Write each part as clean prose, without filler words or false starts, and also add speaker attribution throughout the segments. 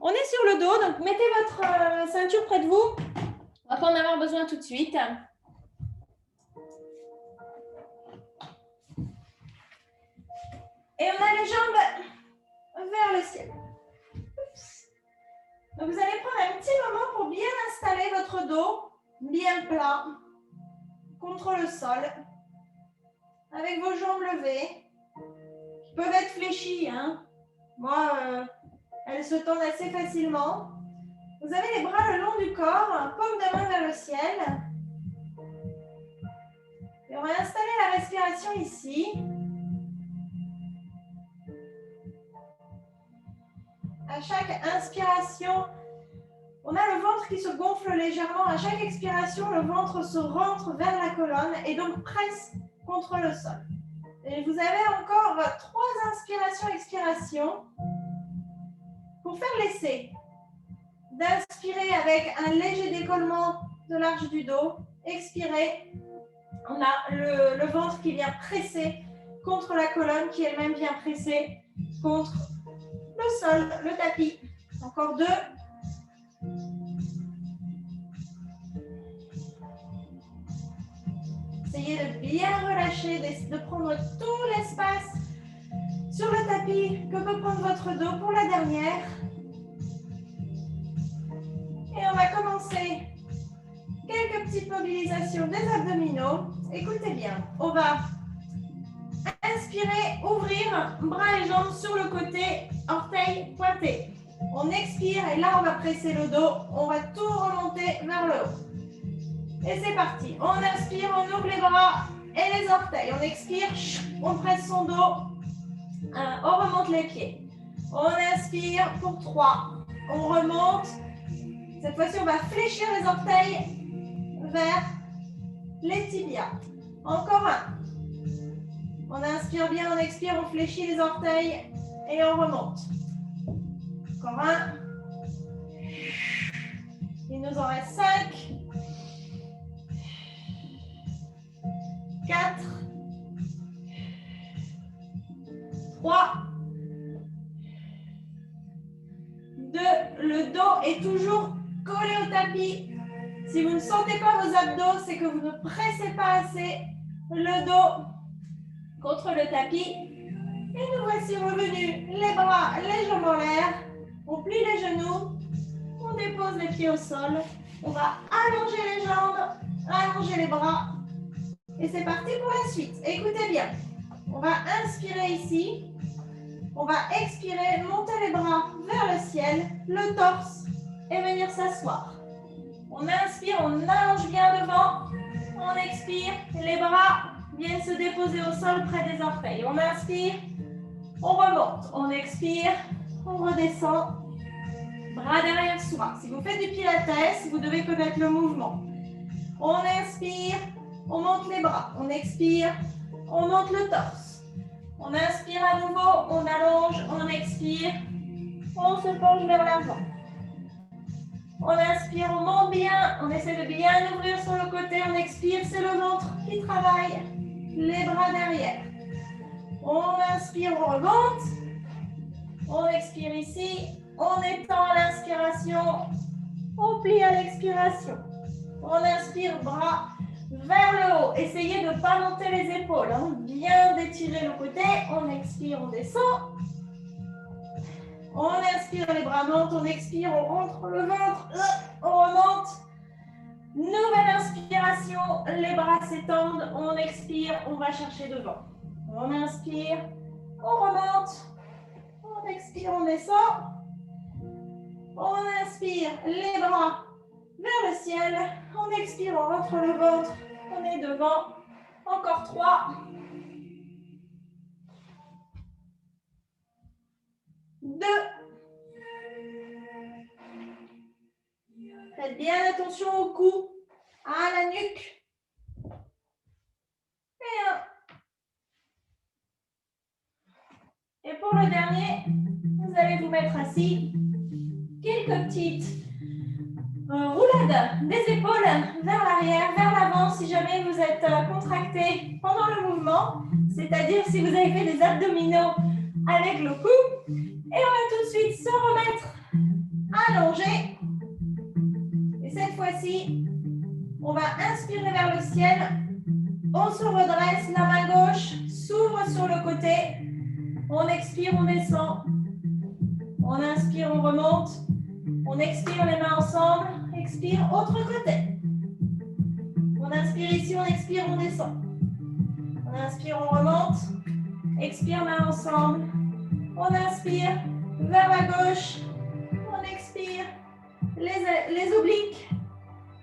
Speaker 1: On est sur le dos, donc mettez votre ceinture près de vous. On ne va pas en avoir besoin tout de suite. Et on a les jambes vers le ciel. Oups. Donc vous allez prendre un petit moment pour bien installer votre dos, bien plat, contre le sol, avec vos jambes levées, qui peuvent être fléchies. Hein. Moi, elles se tendent assez facilement. Vous avez les bras le long du corps, paume de main vers le ciel. Et on va installer la respiration ici. À chaque inspiration, on a le ventre qui se gonfle légèrement. À chaque expiration, le ventre se rentre vers la colonne et donc presse contre le sol. Et vous avez encore 3 inspirations, expirations pour faire l'essai d'inspirer avec un léger décollement de l'arche du dos. Expirez. On a le ventre qui vient presser contre la colonne qui elle-même vient presser contre le sol, le tapis. Encore 2. Essayez de bien relâcher, de prendre tout l'espace sur le tapis que peut prendre votre dos pour la dernière. Et on va commencer quelques petites mobilisations des abdominaux. Écoutez bien, on va inspirer, ouvrir bras et jambes sur le côté, orteils pointés. On expire et là on va presser le dos, on va tout remonter vers le haut. Et c'est parti, on inspire, on ouvre les bras et les orteils. On expire, on presse son dos, on remonte les pieds. On inspire pour 3, on remonte. Cette fois-ci, on va fléchir les orteils vers les tibias. Encore 1. On inspire bien, on expire, on fléchit les orteils et on remonte. Encore 1. Il nous en reste 5. 4. 3. 2. Le dos est toujours collé au tapis. Si vous ne sentez pas vos abdos, c'est que vous ne pressez pas assez le dos contre le tapis. Et nous voici revenus, les bras, les jambes en l'air. On plie les genoux, on dépose les pieds au sol. On va allonger les jambes, allonger les bras. Et c'est parti pour la suite. Écoutez bien, on va inspirer ici. On va expirer, monter les bras vers le ciel, le torse et venir s'asseoir. On inspire, on allonge bien devant. On expire, les bras viennent se déposer au sol près des orteils. On inspire, on remonte. On expire, on redescend. Bras derrière soi. Si vous faites du pilates, vous devez connaître le mouvement. On inspire, on monte les bras. On expire, on monte le torse. On inspire à nouveau, on allonge, on expire, on se penche vers l'avant. On inspire, on monte bien, on essaie de bien ouvrir sur le côté, on expire, c'est le ventre qui travaille, les bras derrière. On inspire, on remonte, on expire ici, on étend à l'inspiration, on plie à l'expiration. On inspire, bras vers le haut. Essayez de ne pas monter les épaules, hein. Bien d'étirer le côté, on expire, on descend. On inspire, les bras montent, on expire, on rentre le ventre, on remonte. Nouvelle inspiration, les bras s'étendent, on expire, on va chercher devant. On inspire, on remonte, on expire, on descend. On inspire, les bras vers le ciel, on expire, on rentre le ventre, on est devant. Encore 3. 2. Faites bien attention au cou, à la nuque. Et 1. Et pour le dernier, vous allez vous mettre assis. Quelques petites roulades des épaules vers l'arrière, vers l'avant si jamais vous êtes contracté pendant le mouvement, c'est-à-dire si vous avez fait des abdominaux avec le cou. Et on va tout de suite se remettre allongé. Et cette fois-ci, on va inspirer vers le ciel. On se redresse, la main gauche s'ouvre sur le côté. On expire, on descend. On inspire, on remonte. On expire les mains ensemble. Expire, autre côté. On inspire ici, on expire, on descend. On inspire, on remonte. Expire, mains ensemble. On inspire vers la gauche. On expire les obliques.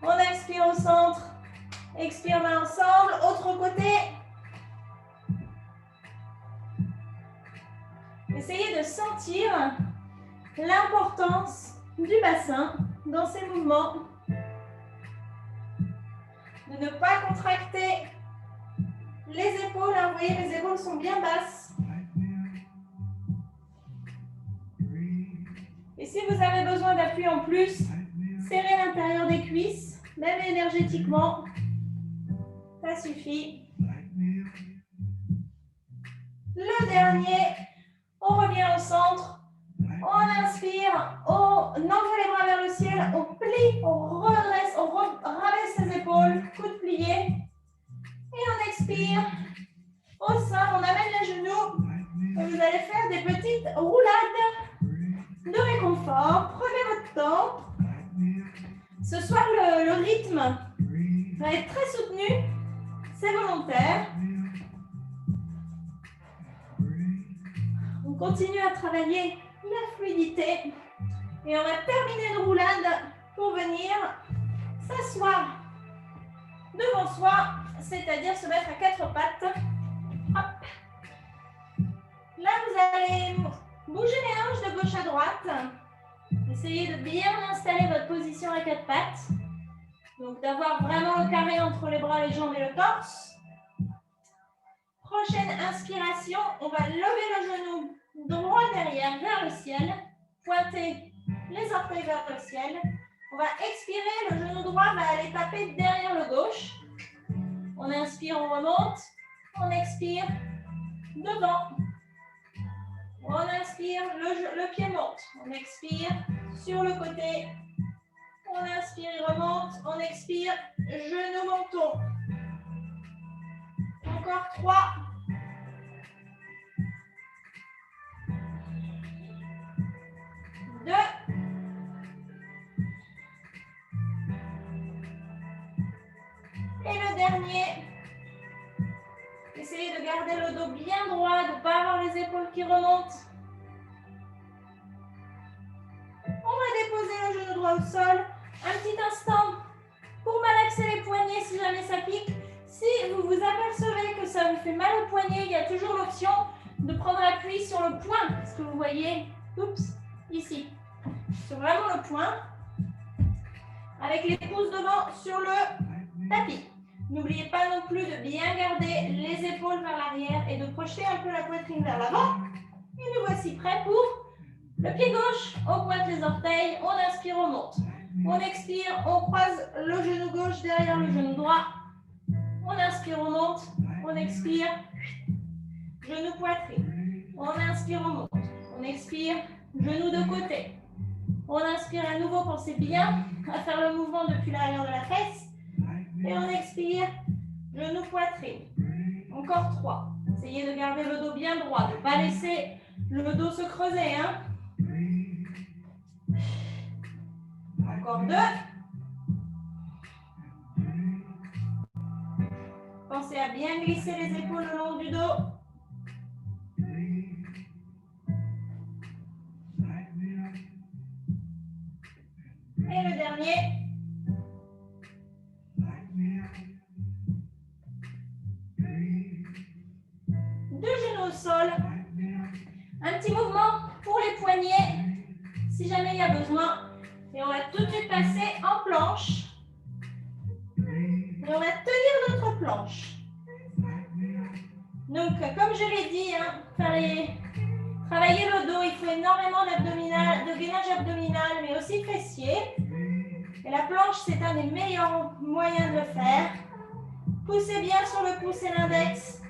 Speaker 1: On expire au centre. Expire, mains ensemble. Autre côté. Essayez de sentir l'importance du bassin dans ces mouvements. De ne pas contracter les épaules. Vous voyez, les épaules sont bien basses. Et si vous avez besoin d'appui en plus, serrez l'intérieur des cuisses, même énergétiquement. Ça suffit. Le dernier, on revient au centre. On inspire, on envoie les bras vers le ciel, on plie, on redresse, on rabaisse les épaules, coudes pliés. Et on expire. Au sein, on amène les genoux. Et vous allez faire des petites roulades de réconfort. Prenez votre temps. Ce soir, le rythme va être très soutenu. C'est volontaire. On continue à travailler la fluidité. Et on va terminer une roulade pour venir s'asseoir devant soi, c'est-à-dire se mettre à quatre pattes. Hop. Là, vous allez bouger les hanches de gauche à droite. Essayez de bien installer votre position à quatre pattes. Donc, d'avoir vraiment le carré entre les bras, les jambes et le torse. Prochaine inspiration, on va lever le genou droit derrière vers le ciel. Pointer les orteils vers le ciel. On va expirer, le genou droit va aller taper derrière le gauche. On inspire, on remonte. On expire, devant. On inspire, le pied monte. On expire, sur le côté. On inspire, il remonte. On expire, genou, menton. Encore 3. 2. Et le dernier. Essayez de garder le dos bien droit, de ne pas avoir les épaules qui remontent. On va déposer le genou droit au sol. Un petit instant pour malaxer les poignets si jamais ça pique. Si vous vous apercevez que ça vous fait mal au poignet, il y a toujours l'option de prendre appui sur le poing. Ce que vous voyez, oups, ici. Sur vraiment le poing. Avec les pouces devant sur le tapis. N'oubliez pas non plus de bien garder les épaules vers l'arrière et de projeter un peu la poitrine vers l'avant. Et nous voici prêts pour le pied gauche. On pointe les orteils, on inspire, on monte. On expire, on croise le genou gauche derrière le genou droit. On inspire, on monte. On expire, genou poitrine. On inspire, on monte. On expire, genou de côté. On inspire à nouveau, pensez bien à faire le mouvement depuis l'arrière de la fesse. Et on expire, genou poitrine. Encore 3. Essayez de garder le dos bien droit, de ne pas laisser le dos se creuser. Hein. Encore 2. Pensez à bien glisser les épaules le long du dos. Et le dernier. Deux genoux au sol. Un petit mouvement pour les poignets, si jamais il y a besoin. Et on va tout de suite passer en planche. Et on va tenir notre planche. Donc, comme je l'ai dit, hein, travailler le dos, il faut énormément de gainage abdominal, mais aussi fessier. Et la planche, c'est un des meilleurs moyens de le faire. Poussez bien sur le pouce et l'index.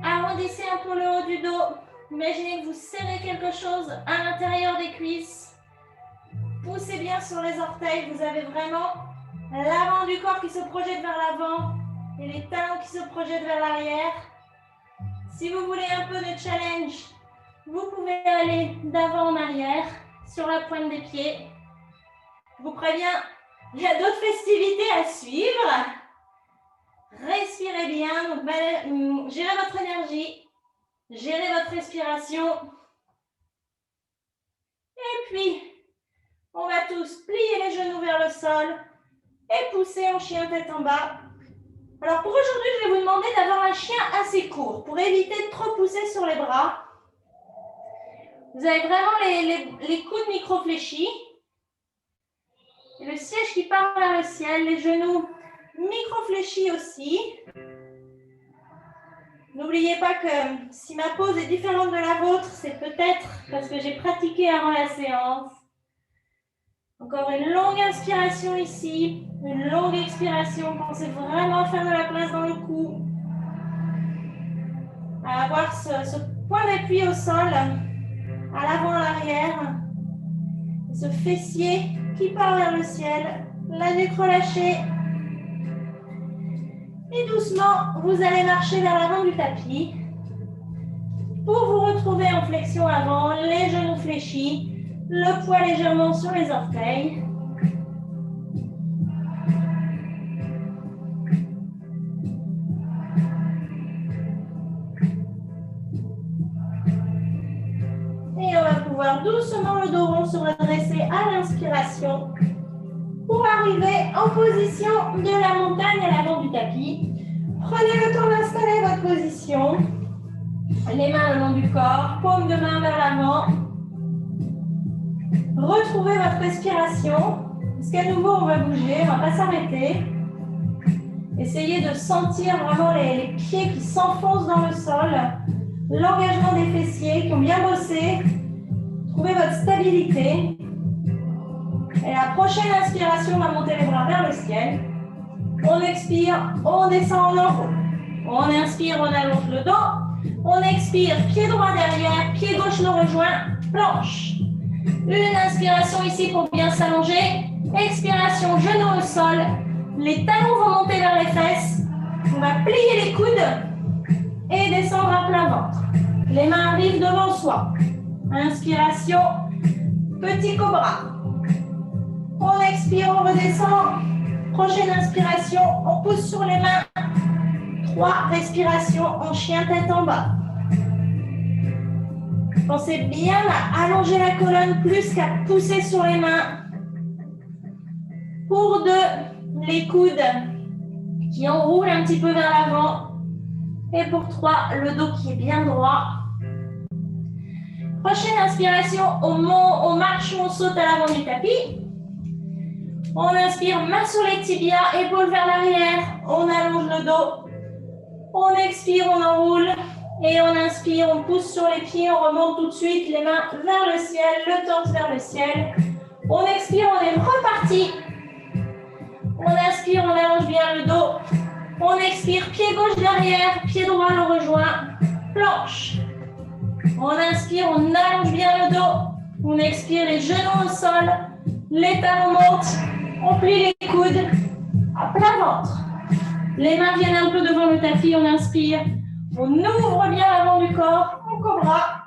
Speaker 1: Arrondissez un peu le haut du dos. Imaginez que vous serrez quelque chose à l'intérieur des cuisses. Poussez bien bien sur les orteils. Vous avez vraiment l'avant du corps qui se projette vers l'avant et les talons qui se projettent vers l'arrière. Si vous voulez un peu de challenge, vous pouvez aller d'avant en arrière sur la pointe des pieds. Je vous préviens, il y a d'autres festivités à suivre. Respirez bien, donc, gérez votre énergie, gérez votre respiration. Et puis, on va tous plier les genoux vers le sol et pousser en chien tête en bas. Alors pour aujourd'hui, je vais vous demander d'avoir un chien assez court pour éviter de trop pousser sur les bras. Vous avez vraiment les coudes micro-fléchis. Et le siège qui part vers le ciel, les genoux micro-fléchis aussi. N'oubliez pas que si ma pose est différente de la vôtre, c'est peut-être parce que j'ai pratiqué avant la séance. Encore une longue inspiration ici, une longue expiration. Pensez vraiment à faire de la place dans le cou. À avoir ce point d'appui au sol, à l'avant, à l'arrière. Ce fessier qui part vers le ciel, la nuque relâchée. Et doucement, vous allez marcher vers l'avant du tapis pour vous retrouver en flexion avant, les genoux fléchis, le poids légèrement sur les orteils. Et on va pouvoir doucement le dos rond se redresser à l'inspiration pour arriver en position de la montagne à l'avant du tapis. Prenez le temps d'installer votre position. Les mains le long du corps, paume de main vers l'avant. Retrouvez votre respiration. Parce qu'à nouveau, on va bouger, on ne va pas s'arrêter. Essayez de sentir vraiment les pieds qui s'enfoncent dans le sol. L'engagement des fessiers qui ont bien bossé. Trouvez votre stabilité. Et la prochaine inspiration, on va monter les bras vers le ciel. On expire, on descend en haut. On inspire, on allonge le dos. On expire, pied droit derrière, pied gauche le rejoint, planche. Une inspiration ici pour bien s'allonger. Expiration, genou au sol. Les talons vont monter vers les fesses. On va plier les coudes et descendre à plat ventre. Les mains arrivent devant soi. Inspiration, petit cobra. On expire, on redescend. Prochaine inspiration, on pousse sur les mains. 3 respirations en chien tête en bas. Pensez bien à allonger la colonne plus qu'à pousser sur les mains. Pour 2, les coudes qui enroulent un petit peu vers l'avant. Et pour 3, le dos qui est bien droit. Prochaine inspiration, on marche ou on saute à l'avant du tapis. On inspire, main sur les tibias, épaules vers l'arrière. On allonge le dos. On expire, on enroule. Et on inspire, on pousse sur les pieds. On remonte tout de suite les mains vers le ciel, le torse vers le ciel. On expire, on est reparti. On inspire, on allonge bien le dos. On expire, pied gauche derrière, pied droit le rejoint. Planche. On inspire, on allonge bien le dos. On expire, les genoux au sol. Les talons montent. On plie les coudes à plat ventre. Les mains viennent un peu devant le tapis. On inspire. On ouvre bien l'avant du corps. On cobra.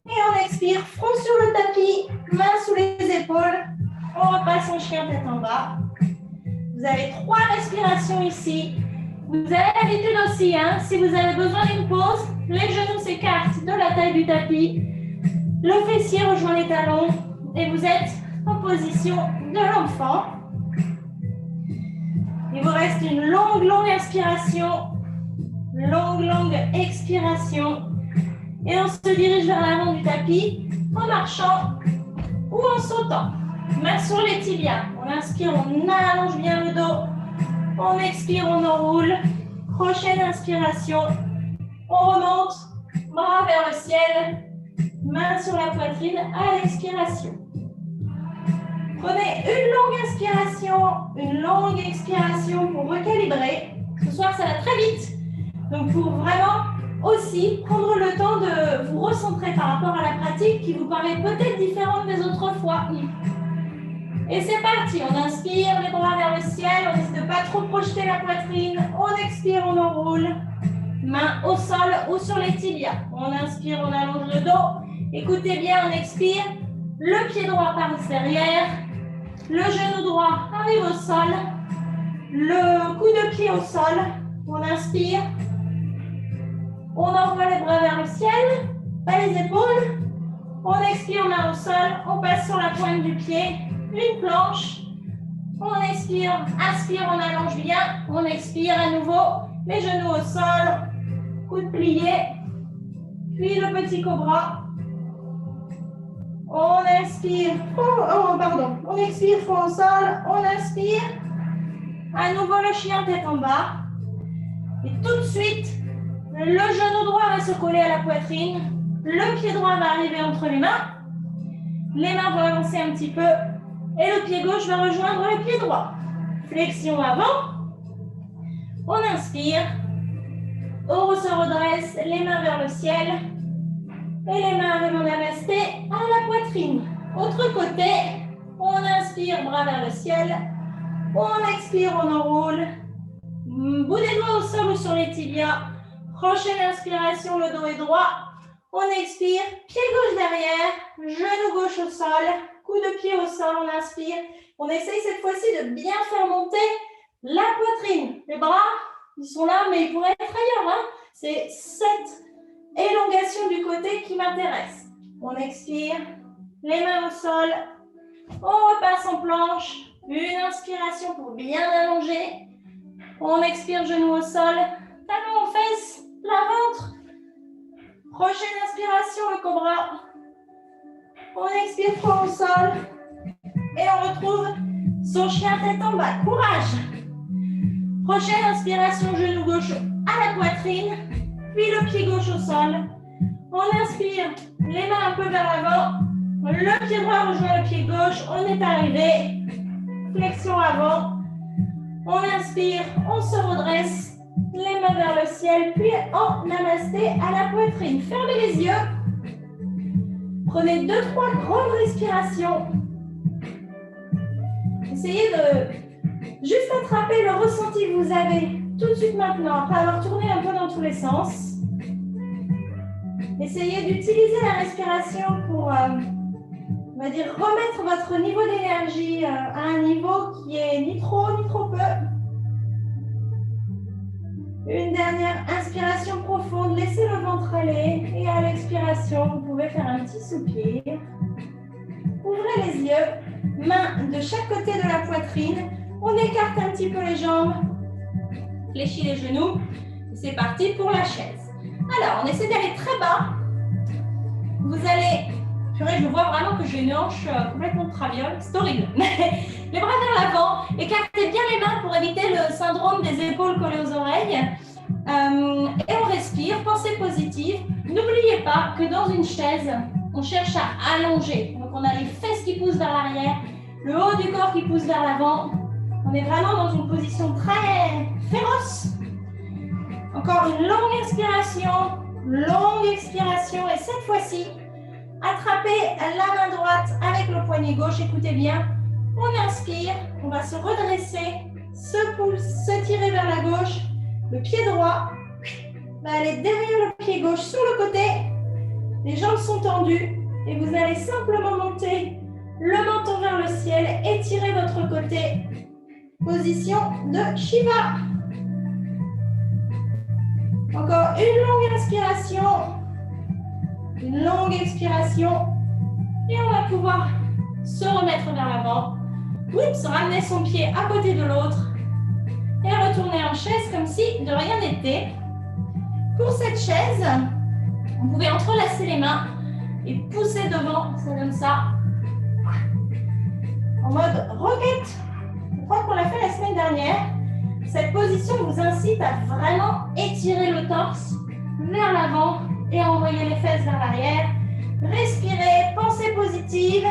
Speaker 1: Et on expire. Front sur le tapis. Mains sous les épaules. On repasse en chien tête en bas. Vous avez 3 respirations ici. Vous avez l'habitude aussi, hein, si vous avez besoin d'une pause, les genoux s'écartent de la taille du tapis. Le fessier rejoint les talons. Et vous êtes en position de l'enfant. Il vous reste une longue inspiration, longue expiration. Et on se dirige vers l'avant du tapis en marchant ou en sautant. Main sur les tibias. On inspire, on allonge bien le dos. On expire, on enroule. Prochaine inspiration. On remonte, bras vers le ciel. Main sur la poitrine à l'expiration. Prenez une longue inspiration, une longue expiration pour recalibrer. Ce soir, ça va très vite. Donc, pour vraiment aussi prendre le temps de vous recentrer par rapport à la pratique qui vous paraît peut-être différente des autres fois. Et c'est parti, on inspire, les bras vers le ciel, on essaie de ne pas trop projeter la poitrine, on expire, on enroule, main au sol ou sur les tibias. On inspire, on allonge le dos, écoutez bien, on expire, le pied droit passe derrière, le genou droit arrive au sol, le coup de pied au sol, on inspire, on envoie les bras vers le ciel, pas les épaules, on expire, main au sol, on passe sur la pointe du pied, une planche, on expire, inspire, on allonge bien, on expire à nouveau, les genoux au sol, coude plié, puis le petit cobra, on inspire, on expire, front au sol, on inspire, à nouveau le chien tête en bas, et tout de suite, le genou droit va se coller à la poitrine, le pied droit va arriver entre les mains vont avancer un petit peu, et le pied gauche va rejoindre le pied droit. Flexion avant, on inspire, on se redresse, les mains vers le ciel, et les mains arrivent en namasté à la poitrine. Autre côté, on inspire, bras vers le ciel, on expire, on enroule, bout des doigts au sol ou sur les tibias, prochaine inspiration, le dos est droit, on expire, pied gauche derrière, genou gauche au sol, coup de pied au sol, on inspire. On essaye cette fois-ci de bien faire monter la poitrine. Les bras, ils sont là, mais ils pourraient être ailleurs. Hein. C'est cette élongation du côté qui m'intéresse. On expire, les mains au sol, on repasse en planche. Une inspiration pour bien allonger. On expire, genou au sol, talon aux fesses, plat ventre. Prochaine inspiration, le cobra. On expire, front au sol. Et on retrouve son chien tête en bas. Courage. Prochaine inspiration, genou gauche à la poitrine. Puis le pied gauche au sol. On inspire, les mains un peu vers l'avant. Le pied droit rejoint le pied gauche. On est arrivé. Flexion avant. On inspire, on se redresse. Les mains vers le ciel, puis en namasté à la poitrine. Fermez les yeux. Prenez 2-3 grandes respirations. Essayez de juste attraper le ressenti que vous avez tout de suite maintenant, après avoir tourné un peu dans tous les sens. Essayez d'utiliser la respiration pour, on va dire, remettre votre niveau d'énergie à un niveau qui est ni trop peu. Une dernière inspiration profonde, laissez le ventre aller. Et à l'expiration, vous pouvez faire un petit soupir. Ouvrez les yeux, mains de chaque côté de la poitrine. On écarte un petit peu les jambes, fléchis les genoux. C'est parti pour la chaise. Alors, on essaie d'aller très bas. Vous allez... Purée, je vois vraiment que j'ai une hanche complètement de traviole. C'est horrible. Les bras vers l'avant. Écartez bien les mains pour éviter le syndrome des épaules collées aux oreilles. Et on respire, pensée positive. N'oubliez pas que dans une chaise, on cherche à allonger. Donc, on a les fesses qui poussent vers l'arrière, le haut du corps qui pousse vers l'avant. On est vraiment dans une position très féroce. Encore une longue expiration. Et cette fois-ci, attrapez la main droite avec le poignet gauche. Écoutez bien. On inspire, on va se redresser, se tirer vers la gauche. Le pied droit va aller derrière le pied gauche sur le côté. Les jambes sont tendues et vous allez simplement monter le menton vers le ciel, étirer votre côté. Position de Shiva. Encore une longue inspiration. Une longue expiration. Et on va pouvoir se remettre vers l'avant. Oups, ramener son pied à côté de l'autre. Et retourner en chaise comme si de rien n'était. Pour cette chaise, vous pouvez entrelacer les mains et pousser devant, c'est comme ça. En mode roquette. Je crois qu'on l'a fait la semaine dernière. Cette position vous incite à vraiment étirer le torse vers l'avant et à envoyer les fesses vers l'arrière. Respirez, pensée positive.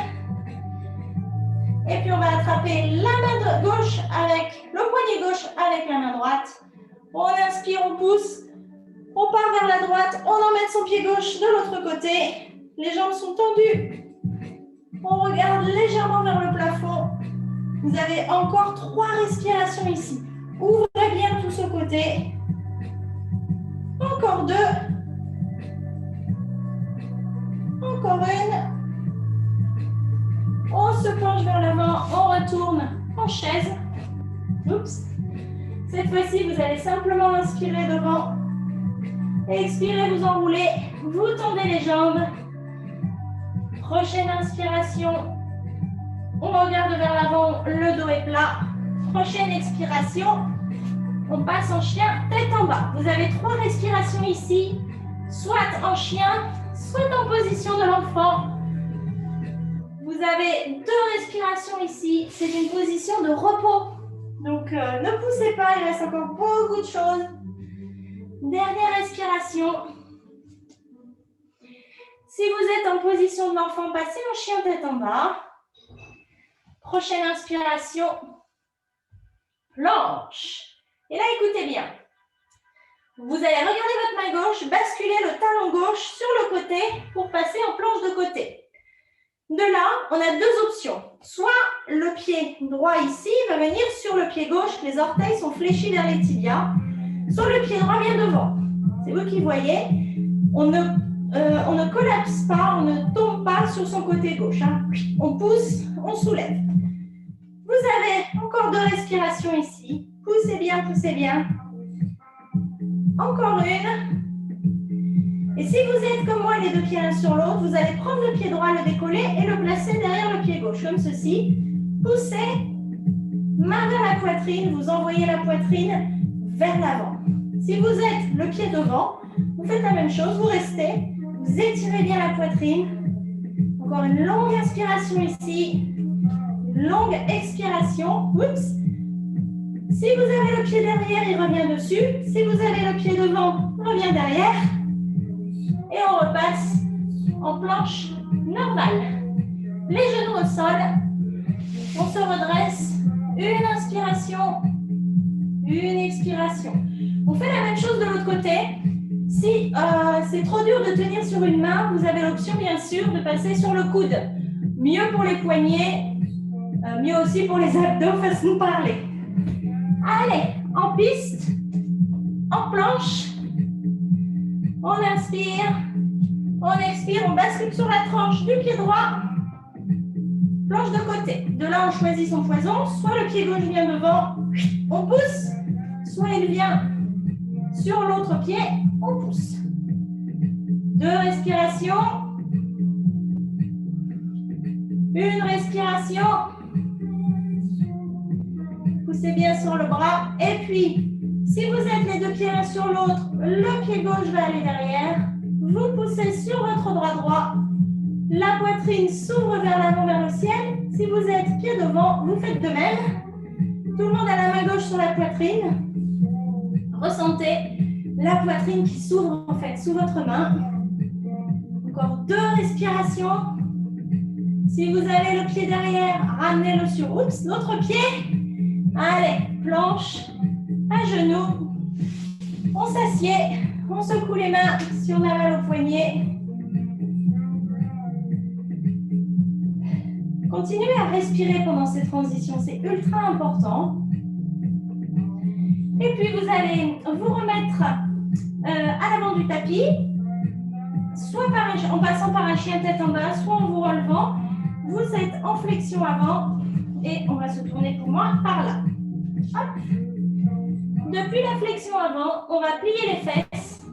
Speaker 1: Et puis on va attraper la main gauche avec le poignet gauche avec la main droite. On inspire, on pousse. On part vers la droite, on emmène son pied gauche de l'autre côté. Les jambes sont tendues. On regarde légèrement vers le plafond. Vous avez encore 3 respirations ici. Ouvrez bien tout ce côté. Encore 2. Encore une. On se penche vers l'avant, on retourne en chaise. Oups. Cette fois-ci, vous allez simplement inspirer devant. Expirez, vous enroulez, vous tendez les jambes. Prochaine inspiration. On regarde vers l'avant, le dos est plat. Prochaine expiration. On passe en chien, tête en bas. Vous avez 3 respirations ici, soit en chien, soit en position de l'enfant. Vous avez 2 respirations ici. C'est une position de repos. Donc, ne poussez pas, il reste encore beaucoup de choses. Dernière respiration. Si vous êtes en position de l'enfant, passez en chien tête en bas. Prochaine inspiration. Planche. Et là, écoutez bien. Vous allez regarder votre main gauche, basculer le talon gauche sur le côté pour passer en planche de côté. De là, on a 2 options. Soit le pied droit ici va venir sur le pied gauche, les orteils sont fléchis vers les tibias. Soit le pied droit vient devant. C'est vous qui voyez. On ne collapse pas, on ne tombe pas sur son côté gauche. Hein. On pousse, on soulève. Vous avez encore 2 respirations ici. Poussez bien, poussez bien. Encore une. Et si vous êtes comme moi, les 2 pieds l'un sur l'autre, vous allez prendre le pied droit, le décoller et le placer derrière le pied gauche, comme ceci. Poussez, main vers la poitrine, vous envoyez la poitrine vers l'avant. Si vous êtes le pied devant, vous faites la même chose, vous restez, vous étirez bien la poitrine. Encore une longue inspiration ici, une longue expiration. Oups. Si vous avez le pied derrière, il revient dessus. Si vous avez le pied devant, il revient derrière. Et on repasse en planche normale. Les genoux au sol. On se redresse. Une inspiration. Une expiration. On fait la même chose de l'autre côté. Si c'est trop dur de tenir sur une main, vous avez l'option bien sûr de passer sur le coude. Mieux pour les poignets, mieux aussi pour les abdos, façon de parler. Allez, en piste, en planche. On inspire, on expire, on bascule sur la tranche du pied droit. Planche de côté. De là, on choisit son poison. Soit le pied gauche vient devant, on pousse. Soit il vient sur l'autre pied, on pousse. 2 respirations. Une respiration. Poussez bien sur le bras. Et puis, si vous êtes les 2 pieds l'un sur l'autre, le pied gauche va aller derrière. Vous poussez sur votre bras droit. La poitrine s'ouvre vers l'avant, vers le ciel. Si vous êtes pied devant, vous faites de même. Tout le monde a la main gauche sur la poitrine. Ressentez la poitrine qui s'ouvre en fait sous votre main. Encore 2 respirations. Si vous avez le pied derrière, ramenez-le sur l'autre pied. Allez, planche, à genoux. On s'assied, on secoue les mains si on a mal au poignet. Continuez à respirer pendant ces transitions, c'est ultra important. Et puis vous allez vous remettre à l'avant du tapis, soit en passant par un chien tête en bas, soit en vous relevant. Vous êtes en flexion avant et on va se tourner pour moi par là. Hop. Depuis la flexion avant, on va plier les fesses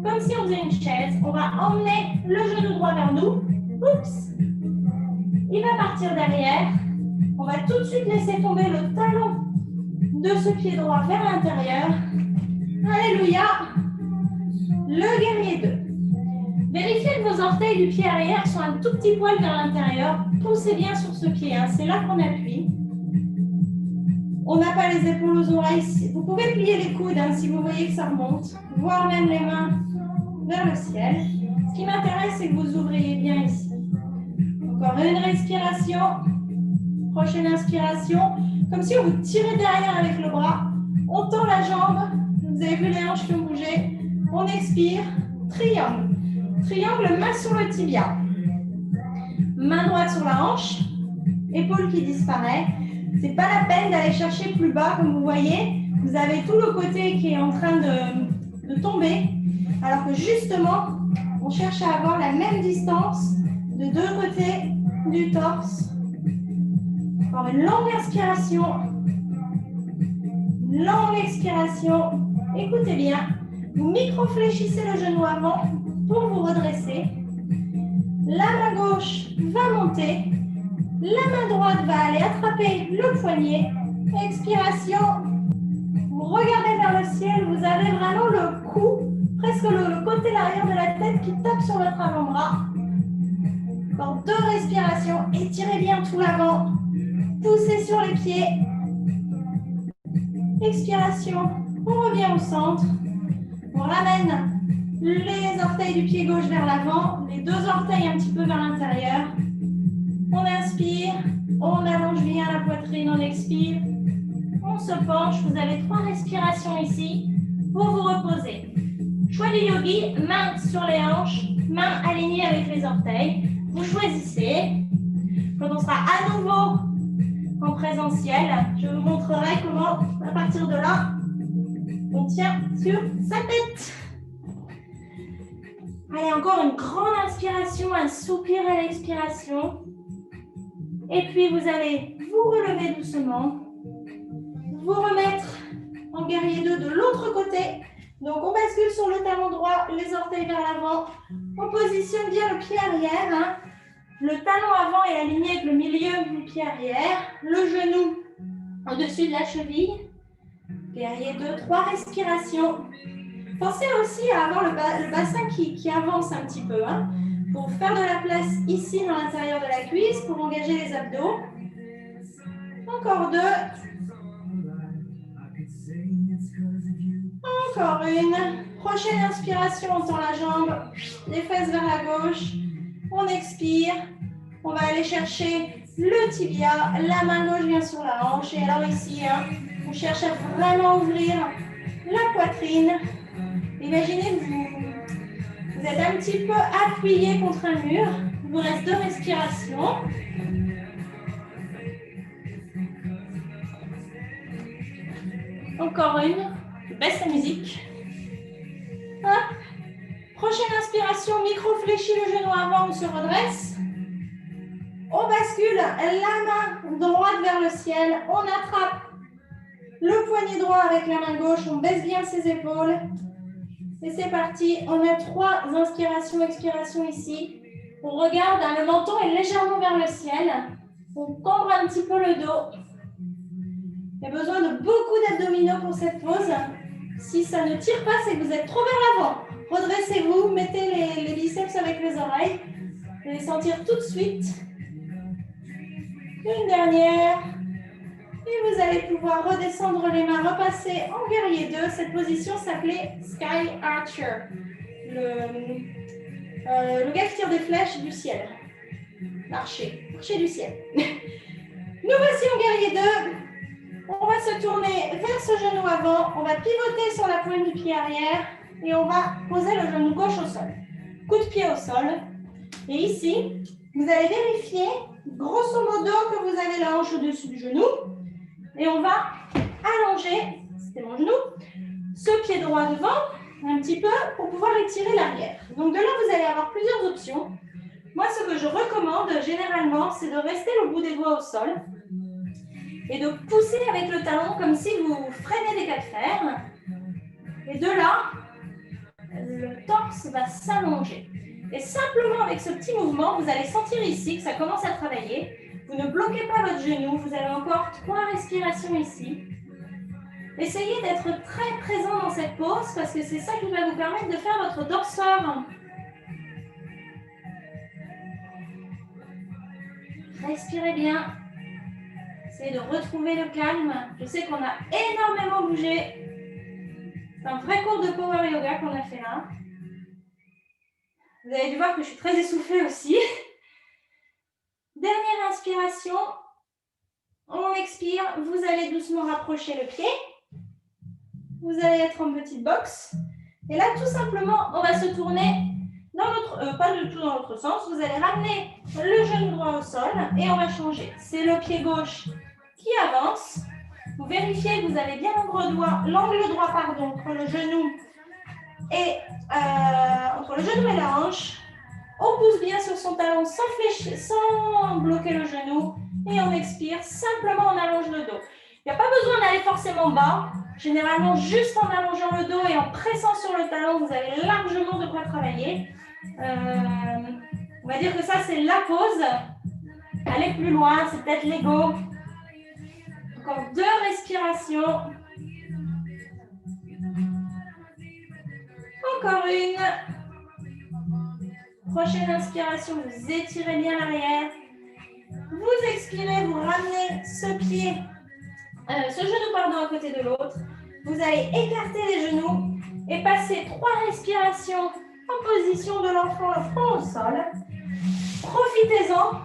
Speaker 1: comme si on faisait une chaise. On va emmener le genou droit vers nous. Oups. Il va partir derrière. On va tout de suite laisser tomber le talon de ce pied droit vers l'intérieur. Alléluia. Le guerrier 2. Vérifiez que vos orteils du pied arrière sont un tout petit poil vers l'intérieur. Poussez bien sur ce pied, hein. C'est là qu'on appuie. On n'a pas les épaules aux oreilles. Vous pouvez plier les coudes hein, si vous voyez que ça remonte. Voire même les mains vers le ciel. Ce qui m'intéresse, c'est que vous ouvriez bien ici. Encore une respiration. Prochaine inspiration. Comme si on vous tirait derrière avec le bras. On tend la jambe. Vous avez vu les hanches qui ont bougé. On expire. Triangle. Triangle, main sur le tibia. Main droite sur la hanche. épaule qui disparaît. Ce n'est pas la peine d'aller chercher plus bas, comme vous voyez. Vous avez tout le côté qui est en train de tomber, alors que justement, on cherche à avoir la même distance de deux côtés du torse. Encore une longue inspiration. Longue expiration. Écoutez bien. Vous micro-fléchissez le genou avant pour vous redresser. La main gauche va monter. La main droite va aller attraper le poignet. Expiration. Vous regardez vers le ciel. Vous avez vraiment le cou, presque le côté l'arrière de la tête qui tape sur votre avant-bras. Encore 2 respirations. Étirez bien tout l'avant. Poussez sur les pieds. Expiration. On revient au centre. On ramène les orteils du pied gauche vers l'avant, les 2 orteils un petit peu vers l'intérieur. On inspire, on allonge bien la poitrine, on expire. On se penche, vous avez 3 respirations ici pour vous reposer. Choix du yogi, main sur les hanches, main alignée avec les orteils. Vous choisissez. Quand on sera à nouveau en présentiel, je vous montrerai comment, à partir de là, on tient sur sa tête. Allez, encore une grande inspiration, un soupir à l'expiration. Et puis, vous allez vous relever doucement. Vous remettre en guerrier 2 de l'autre côté. Donc, on bascule sur le talon droit, les orteils vers l'avant. On positionne bien le pied arrière. Hein. Le talon avant est aligné avec le milieu du pied arrière. Le genou au-dessus de la cheville. Guerrier 2, 3 respirations. Pensez aussi à avoir le bassin qui avance un petit peu. Hein, pour faire de la place ici dans l'intérieur de la cuisse, pour engager les abdos. Encore 2. Encore une. Prochaine inspiration, on tend la jambe, les fesses vers la gauche. On expire. On va aller chercher le tibia. La main gauche vient sur la hanche. Et alors ici, hein, on cherche à vraiment ouvrir la poitrine. Imaginez que vous êtes un petit peu appuyé contre un mur. Il vous reste 2 respirations. Encore une. Je baisse la musique. Hop. Prochaine inspiration, micro-fléchis le genou avant, on se redresse. On bascule la main droite vers le ciel. On attrape le poignet droit avec la main gauche. On baisse bien ses épaules. Et c'est parti. On a 3 inspirations, expirations ici. On regarde, hein, le menton est légèrement vers le ciel. On cambre un petit peu le dos. Il y a besoin de beaucoup d'abdominaux pour cette pause. Si ça ne tire pas, c'est que vous êtes trop vers l'avant. Redressez-vous, mettez les biceps avec les oreilles. Vous allez sentir tout de suite. Une dernière. Et vous allez pouvoir redescendre les mains, repasser en guerrier 2. Cette position s'appelait Sky Archer. Le gars qui tire des flèches du ciel. L'archer du ciel. Nous voici en guerrier 2. On va se tourner vers ce genou avant. On va pivoter sur la pointe du pied arrière. Et on va poser le genou gauche au sol. Coup de pied au sol. Et ici, vous allez vérifier, grosso modo, que vous avez la hanche au-dessus du genou. Et on va allonger, c'était mon genou, ce pied droit devant, un petit peu, pour pouvoir étirer l'arrière. Donc de là, vous allez avoir plusieurs options. Moi, ce que je recommande, généralement, c'est de rester le bout des doigts au sol et de pousser avec le talon comme si vous freinez des cas de fer. Et de là, le torse va s'allonger. Et simplement avec ce petit mouvement, vous allez sentir ici que ça commence à travailler. Vous ne bloquez pas votre genou. Vous avez encore 3 respirations ici. Essayez d'être très présent dans cette pause parce que c'est ça qui va vous permettre de faire votre dorseur. Respirez bien. Essayez de retrouver le calme. Je sais qu'on a énormément bougé. C'est un vrai cours de power yoga qu'on a fait là. Vous avez dû voir que je suis très essoufflée aussi. Dernière inspiration. On expire. Vous allez doucement rapprocher le pied. Vous allez être en petite boxe. Et là, tout simplement, on va se tourner pas du tout dans l'autre sens. Vous allez ramener le genou droit au sol et on va changer. C'est le pied gauche qui avance. Vous vérifiez que vous avez bien l'angle droit entre le genou et la hanche. On pousse bien sur son talon sans fléchir, sans bloquer le genou. Et on expire, simplement on allonge le dos. Il n'y a pas besoin d'aller forcément bas. Généralement, juste en allongeant le dos et en pressant sur le talon, vous avez largement de quoi travailler. On va dire que ça, c'est la pause. Aller plus loin, c'est peut-être l'ego. Encore 2 respirations. Encore une. Prochaine inspiration, vous étirez bien l'arrière. Vous expirez, vous ramenez ce genou à côté de l'autre. Vous allez écarter les genoux et passer 3 respirations en position de l'enfant, le front au sol. Profitez-en,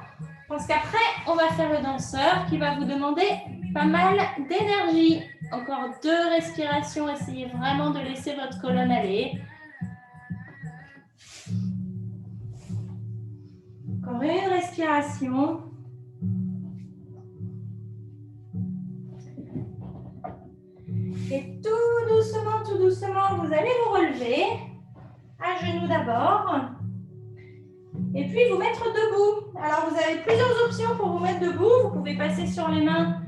Speaker 1: parce qu'après, on va faire le danseur qui va vous demander pas mal d'énergie. Encore 2 respirations, essayez vraiment de laisser votre colonne aller. Encore une respiration. Et tout doucement, vous allez vous relever. À genoux d'abord. Et puis vous mettre debout. Alors vous avez plusieurs options pour vous mettre debout. Vous pouvez passer sur les mains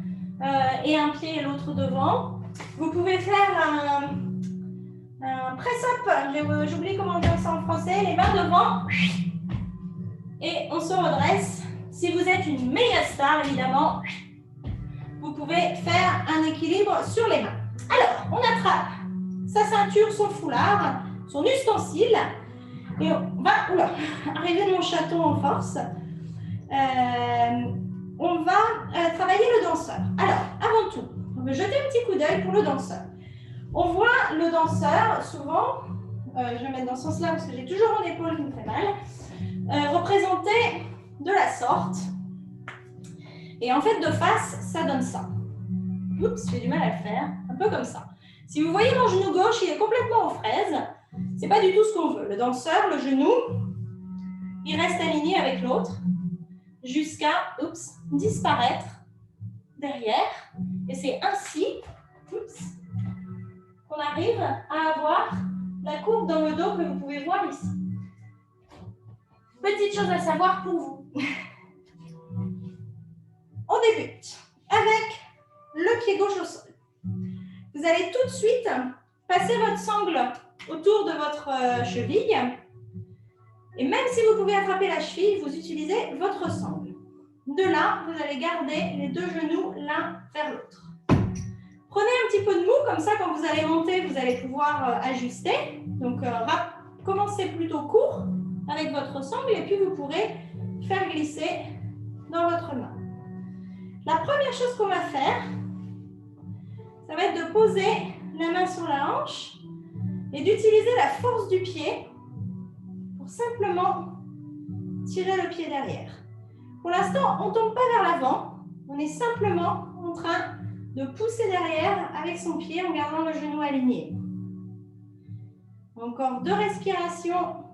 Speaker 1: et un pied et l'autre devant. Vous pouvez faire un press-up. J'oublie comment on dit ça en français. Les mains devant. Et on se redresse. Si vous êtes une méga star, évidemment, vous pouvez faire un équilibre sur les mains. Alors, on attrape sa ceinture, son foulard, son ustensile. Et on va arriver de mon chaton en force. On va travailler le danseur. Alors, avant tout, on va jeter un petit coup d'œil pour le danseur. On voit le danseur, souvent, je vais mettre dans ce sens-là parce que j'ai toujours mon épaule qui me fait mal, représenté de la sorte. Et en fait, de face, ça donne ça. Oups, j'ai du mal à le faire. Un peu comme ça. Si vous voyez mon genou gauche, il est complètement aux fraises. C'est pas du tout ce qu'on veut. Le danseur, le genou, il reste aligné avec l'autre jusqu'à disparaître derrière. Et c'est ainsi qu'on arrive à avoir la courbe dans le dos que vous pouvez voir ici. Petite chose à savoir pour vous. On débute avec le pied gauche au sol. Vous allez tout de suite passer votre sangle autour de votre cheville. Et même si vous pouvez attraper la cheville, vous utilisez votre sangle. De là, vous allez garder les 2 genoux l'un vers l'autre. Prenez un petit peu de mou, comme ça, quand vous allez monter, vous allez pouvoir ajuster. Donc, commencez plutôt court avec votre sangle et puis vous pourrez faire glisser dans votre main. La première chose qu'on va faire, ça va être de poser la main sur la hanche et d'utiliser la force du pied pour simplement tirer le pied derrière. Pour l'instant, on ne tombe pas vers l'avant, on est simplement en train de pousser derrière avec son pied en gardant le genou aligné. Encore 2 respirations.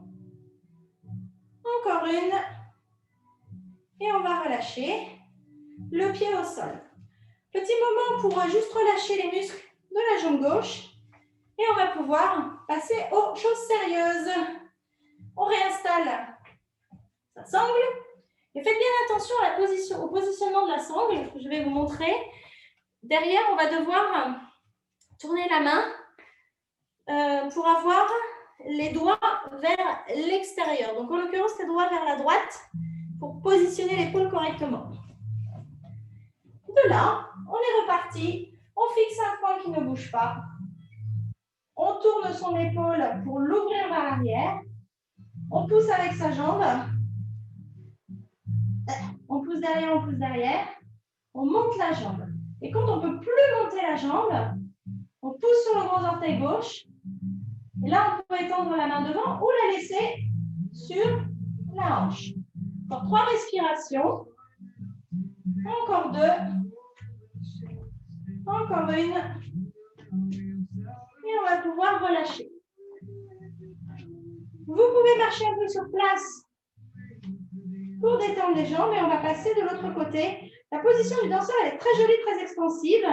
Speaker 1: Encore une. Et on va relâcher le pied au sol. Petit moment pour juste relâcher les muscles de la jambe gauche. Et on va pouvoir passer aux choses sérieuses. On réinstalle sa sangle. Et faites bien attention à au positionnement de la sangle. Je vais vous montrer. Derrière, on va devoir tourner la main pour avoir les doigts vers l'extérieur. Donc, en l'occurrence, les doigts vers la droite pour positionner l'épaule correctement. De là, on est reparti. On fixe un point qui ne bouge pas. On tourne son épaule pour l'ouvrir vers l'arrière. On pousse avec sa jambe. On pousse derrière. On monte la jambe. Et quand on ne peut plus monter la jambe, on pousse sur le gros orteil gauche. Et là, on peut étendre la main devant ou la laisser sur la hanche. Encore 3 respirations. Encore 2. Encore une. Et on va pouvoir relâcher. Vous pouvez marcher un peu sur place pour détendre les jambes et on va passer de l'autre côté. La position du danseur elle est très jolie, très expansive,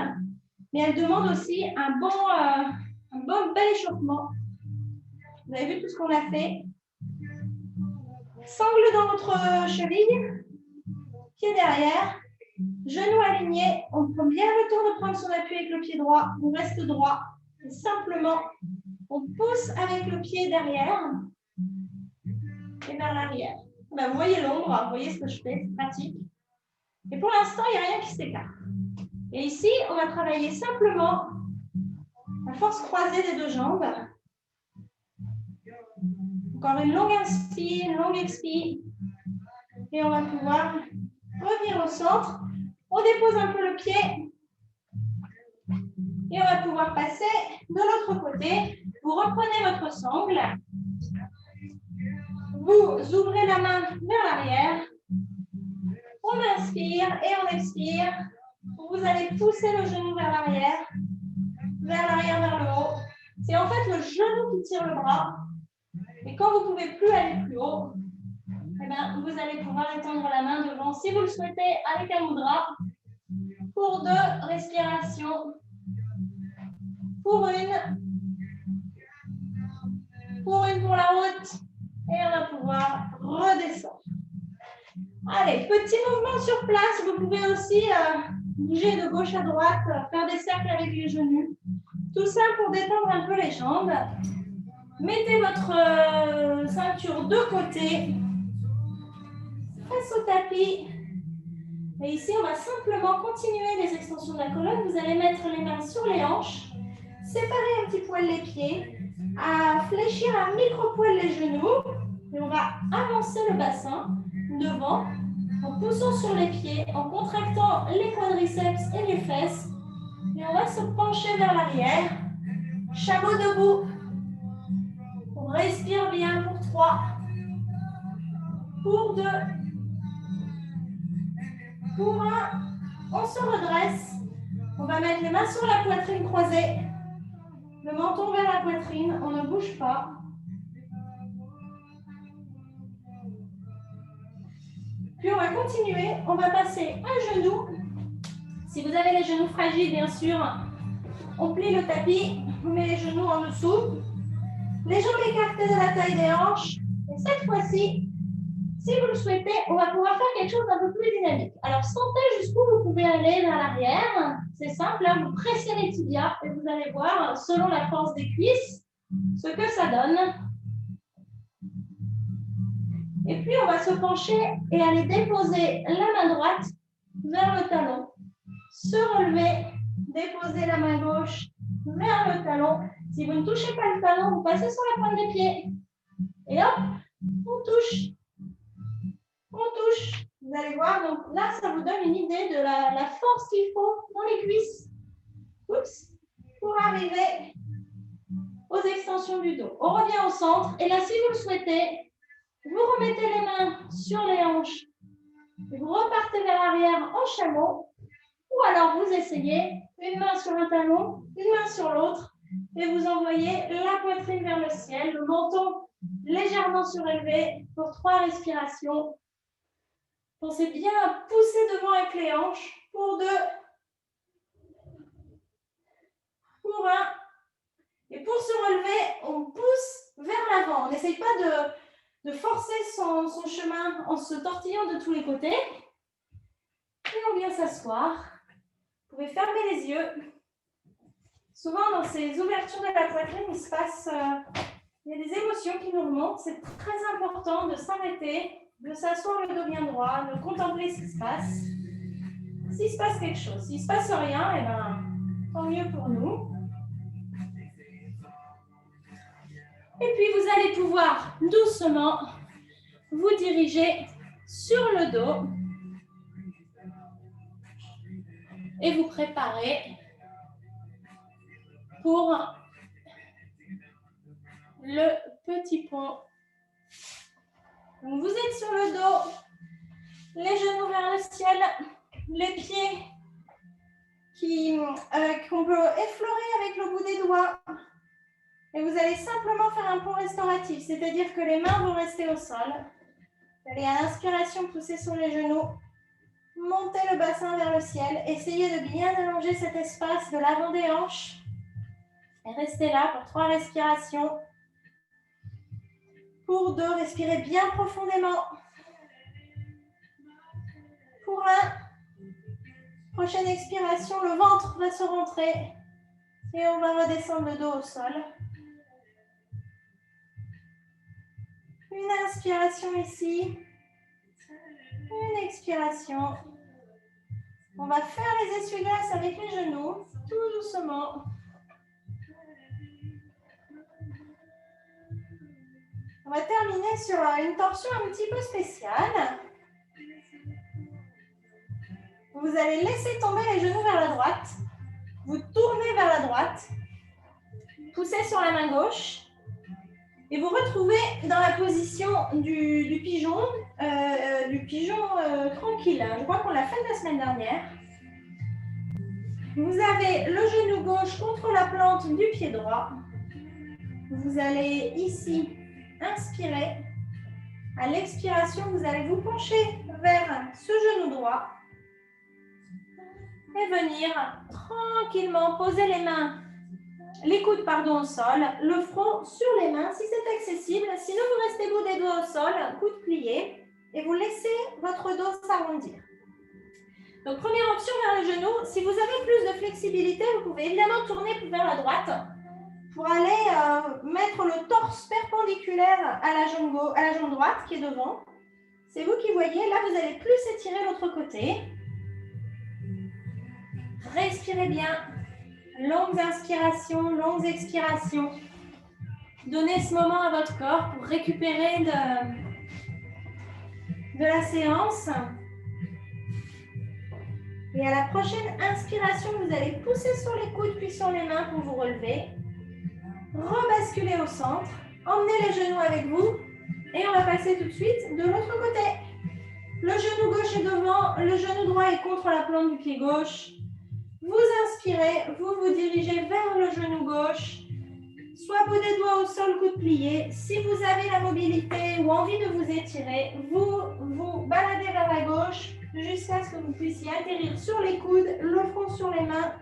Speaker 1: mais elle demande aussi un bon bel échauffement. Vous avez vu tout ce qu'on a fait. Sangle dans votre cheville, pied derrière, genoux alignés. On prend bien le temps de prendre son appui avec le pied droit. On reste droit. Et simplement, on pousse avec le pied derrière et vers l'arrière. Ben, vous voyez l'ombre, vous voyez ce que je fais, c'est pratique. Et pour l'instant, il n'y a rien qui s'écarte. Et ici, on va travailler simplement la force croisée des deux jambes. Encore une longue inspire, une longue expire. Et on va pouvoir revenir au centre. On dépose un peu le pied. Et on va pouvoir passer de l'autre côté. Vous reprenez votre sangle. Vous ouvrez la main vers l'arrière. On inspire et on expire. Vous allez pousser le genou vers l'arrière, vers le haut. C'est en fait le genou qui tire le bras. Et quand vous ne pouvez plus aller plus haut, eh bien, vous allez pouvoir étendre la main devant, si vous le souhaitez, avec un mudra, pour 2 respirations. Pour une pour la haute. Et on va pouvoir redescendre. Allez, petit mouvement sur place. Vous pouvez aussi bouger de gauche à droite, faire des cercles avec les genoux. Tout ça pour détendre un peu les jambes. Mettez votre ceinture de côté. Face au tapis. Et ici, on va simplement continuer les extensions de la colonne. Vous allez mettre les mains sur les hanches, séparer un petit poil les pieds, à fléchir un micro-poil les genoux. Et on va avancer le bassin devant, en poussant sur les pieds, en contractant les quadriceps et les fesses. Et on va se pencher vers l'arrière. Chameau debout. On respire bien pour 3. Pour 2. Pour 1. On se redresse. On va mettre les mains sur la poitrine croisée. Le menton vers la poitrine. On ne bouge pas. Puis on va continuer. On va passer un genou. Si vous avez les genoux fragiles, bien sûr, on plie le tapis. On met les genoux en dessous. Les jambes écartées de la taille des hanches. Et cette fois-ci, si vous le souhaitez, on va pouvoir faire quelque chose d'un peu plus dynamique. Alors, sentez jusqu'où vous pouvez aller vers l'arrière. C'est simple, là, vous pressez les tibias et vous allez voir, selon la force des cuisses, ce que ça donne. Et puis, on va se pencher et aller déposer la main droite vers le talon. Se relever, déposer la main gauche vers le talon. Si vous ne touchez pas le talon, vous passez sur la pointe des pieds. Et hop, on touche. On touche. Vous allez voir, donc là, ça vous donne une idée de la force qu'il faut dans les cuisses. Oups, pour arriver aux extensions du dos. On revient au centre. Et là, si vous le souhaitez, vous remettez les mains sur les hanches. Et vous repartez vers l'arrière en chameau. Ou alors, vous essayez une main sur un talon, une main sur l'autre. Et vous envoyez la poitrine vers le ciel, le menton légèrement surélevé pour 3 respirations. Pensez bien à pousser devant avec les hanches. Pour 2. Pour 1. Et pour se relever, on pousse vers l'avant. On n'essaye pas de forcer son chemin en se tortillant de tous les côtés. Et on vient s'asseoir. Vous pouvez fermer les yeux. Souvent, dans ces ouvertures de la poitrine, il se passe... il y a des émotions qui nous remontent. C'est très important de s'arrêter, de s'asseoir le dos bien droit, de contempler ce qui se passe. S'il se passe quelque chose, s'il ne se passe rien, eh ben, tant mieux pour nous. Et puis, vous allez pouvoir doucement vous diriger sur le dos et vous préparer pour le petit pont. Donc, vous êtes sur le dos, les genoux vers le ciel, les pieds qu'on peut effleurer avec le bout des doigts. Et vous allez simplement faire un pont restauratif, c'est-à-dire que les mains vont rester au sol. Vous allez à l'inspiration pousser sur les genoux, monter le bassin vers le ciel, essayez de bien allonger cet espace de l'avant des hanches. Et restez là pour 3 respirations. Pour 2, respirez bien profondément. Pour 1, prochaine expiration, le ventre va se rentrer et on va redescendre le dos au sol. Une inspiration ici, une expiration. On va faire les essuie-glaces avec les genoux, tout doucement. On va terminer sur une torsion un petit peu spéciale. Vous allez laisser tomber les genoux vers la droite. Vous tournez vers la droite. Poussez sur la main gauche. Et vous retrouvez dans la position du pigeon tranquille. Je crois qu'on l'a fait la semaine dernière. Vous avez le genou gauche contre la plante du pied droit. Vous allez ici inspirer. À l'expiration, vous allez vous pencher vers ce genou droit et venir tranquillement poser les coudes au sol, le front sur les mains si c'est accessible. Sinon, vous restez boudés dos au sol, coudes pliés et vous laissez votre dos s'arrondir. Donc, première option vers le genou. Si vous avez plus de flexibilité, vous pouvez évidemment tourner vers la droite pour aller mettre le torse perpendiculaire à la jambe droite qui est devant. C'est vous qui voyez. Là, vous allez plus étirer l'autre côté. Respirez bien. Longues inspirations, longues expirations. Donnez ce moment à votre corps pour récupérer de la séance. Et à la prochaine inspiration, vous allez pousser sur les coudes puis sur les mains pour vous relever. Rebasculez au centre. Emmenez les genoux avec vous. Et on va passer tout de suite de l'autre côté. Le genou gauche est devant, le genou droit est contre la plante du pied gauche. Vous inspirez, vous vous dirigez vers le genou gauche. Soit bout des doigts au sol, coude plié. Si vous avez la mobilité ou envie de vous étirer, vous vous baladez vers la gauche jusqu'à ce que vous puissiez atterrir sur les coudes, le front sur les mains.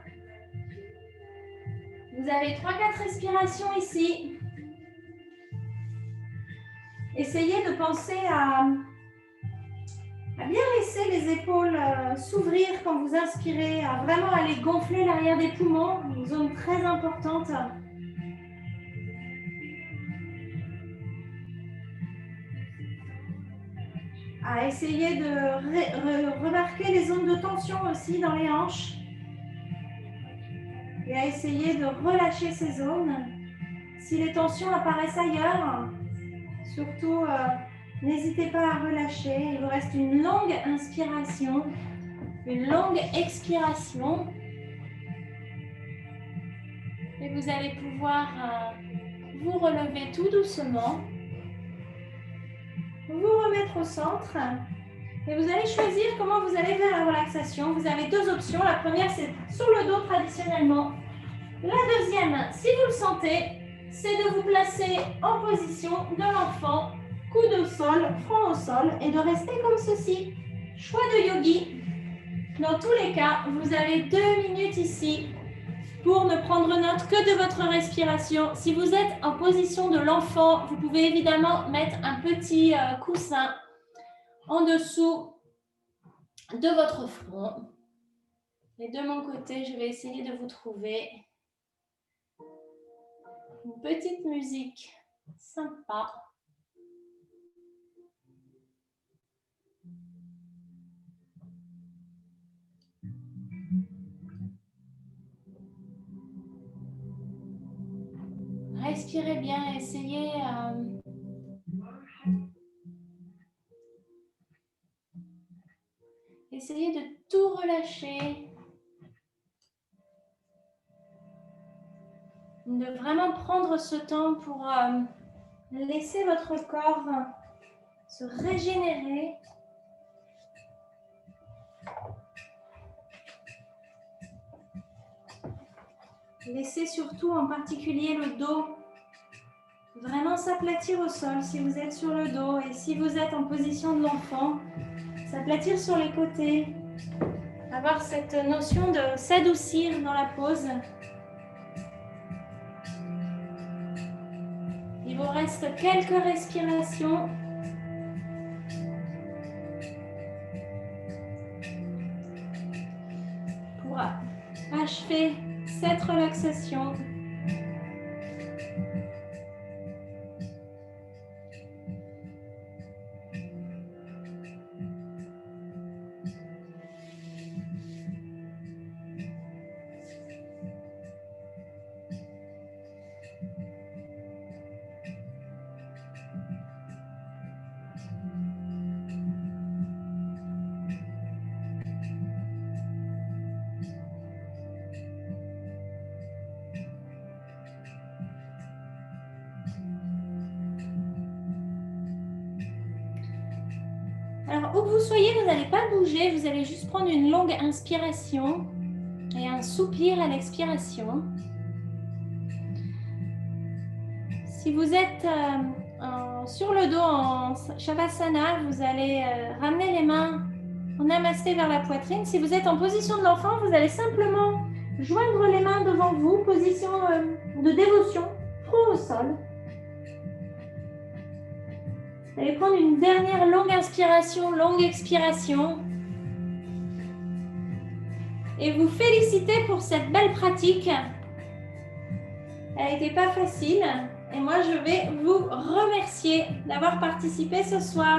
Speaker 1: Vous avez 3-4 respirations ici. Essayez de penser à bien laisser les épaules s'ouvrir quand vous inspirez, à vraiment aller gonfler l'arrière des poumons, une zone très importante. À essayer de remarquer les zones de tension aussi dans les hanches et à essayer de relâcher ces zones. Si les tensions apparaissent ailleurs, surtout n'hésitez pas à relâcher. Il vous reste une longue inspiration, une longue expiration et vous allez pouvoir vous relever tout doucement. Vous remettre au centre et vous allez choisir comment vous allez faire la relaxation. Vous avez 2 options. La première, c'est sur le dos traditionnellement. La deuxième, si vous le sentez, c'est de vous placer en position de l'enfant, coude au sol, front au sol et de rester comme ceci. Choix de yogi. Dans tous les cas, vous avez 2 minutes ici pour ne prendre note que de votre respiration. Si vous êtes en position de l'enfant, vous pouvez évidemment mettre un petit coussin en dessous de votre front. Et de mon côté, je vais essayer de vous trouver une petite musique sympa. Respirez bien, essayez de tout relâcher, de vraiment prendre ce temps pour laisser votre corps se régénérer. Laissez surtout en particulier le dos Vraiment s'aplatir au sol si vous êtes sur le dos et si vous êtes en position de l'enfant, s'aplatir sur les côtés. Avoir cette notion de s'adoucir dans la pose. Il vous reste quelques respirations. Pour achever cette relaxation. Alors, où que vous soyez, vous n'allez pas bouger, vous allez juste prendre une longue inspiration et un soupir à l'expiration. Si vous êtes sur le dos en Shavasana, vous allez ramener les mains en namasté vers la poitrine. Si vous êtes en position de l'enfant, vous allez simplement joindre les mains devant vous, position de dévotion, front au sol. Vous allez prendre une dernière longue inspiration, longue expiration. Et vous féliciter pour cette belle pratique. Elle n'était pas facile. Et moi, je vais vous remercier d'avoir participé ce soir.